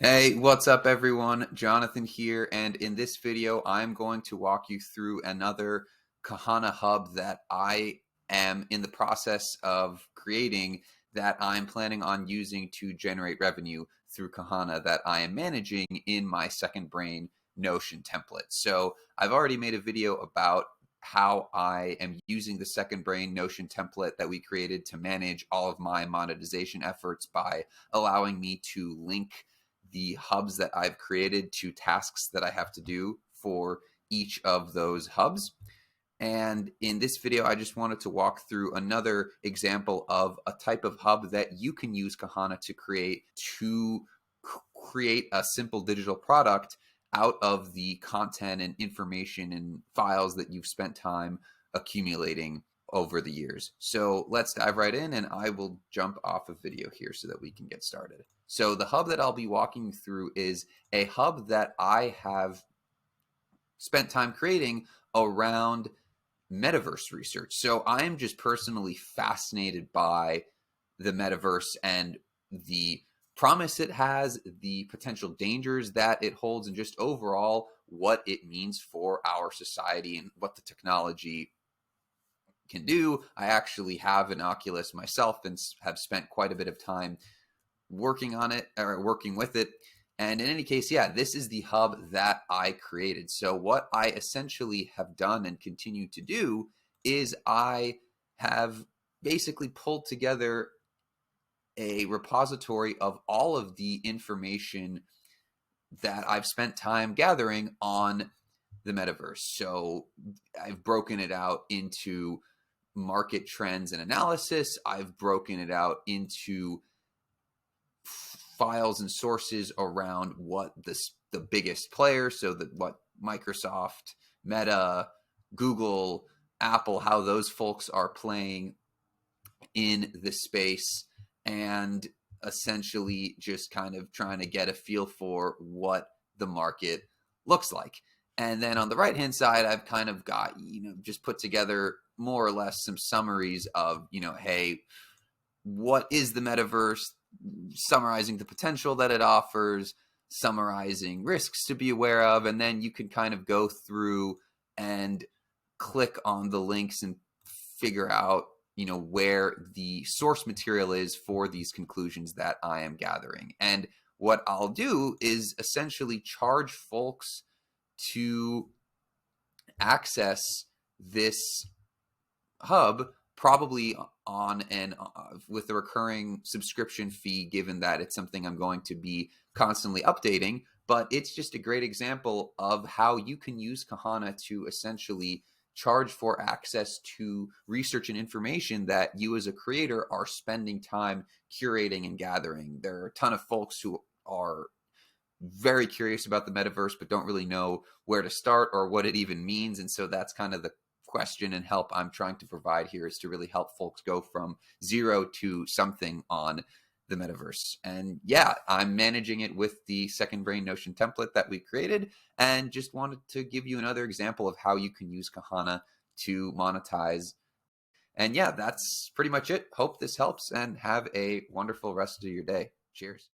Hey, what's up everyone? Jonathan here, and in this video, I'm going to walk you through another Kahana hub that I am in the process of creating that I'm planning on using to generate revenue through Kahana that I am managing in my Second Brain Notion template. So I've already made a video about how I am using the Second Brain Notion template that we created to manage all of my monetization efforts by allowing me to link the hubs that I've created to tasks that I have to do for each of those hubs. And in this video, I just wanted to walk through another example of a type of hub that you can use Kahana to create a simple digital product out of the content and information and files that you've spent time accumulating over the years. So let's dive right in, and I will jump off of video here so that we can get started. So the hub that I'll be walking through is a hub that I have spent time creating around metaverse research. So I'm just personally fascinated by the metaverse and the promise it has, the potential dangers that it holds, and just overall what it means for our society and what the technology can do. I actually have an Oculus myself and have spent quite a bit of time working on it or working with it. And in any case, yeah, this is the hub that I created. So what I essentially have done and continue to do is I have basically pulled together a repository of all of the information that I've spent time gathering on the metaverse. So I've broken it out into market trends and analysis. I've broken it out into files and sources around what the biggest players, so that what Microsoft, Meta, Google, Apple, how those folks are playing in the space, and essentially just kind of trying to get a feel for what the market looks like. And then on the right hand side, I've kind of got, just put together more or less some summaries of, hey, what is the metaverse, summarizing the potential that it offers, summarizing risks to be aware of, and then you can kind of go through and click on the links and figure out, where the source material is for these conclusions that I am gathering. And what I'll do is essentially charge folks to access this hub, probably on and with a recurring subscription fee, given that it's something I'm going to be constantly updating. But it's just a great example of how you can use Kahana to essentially charge for access to research and information that you as a creator are spending time curating and gathering. There are a ton of folks who are very curious about the metaverse but don't really know where to start or what it even means. And so that's kind of the question and help I'm trying to provide here, is to really help folks go from zero to something on the metaverse. And yeah, I'm managing it with the Second Brain Notion template that we created, and just wanted to give you another example of how you can use Kahana to monetize. And yeah, that's pretty much it. Hope this helps, and have a wonderful rest of your day. Cheers.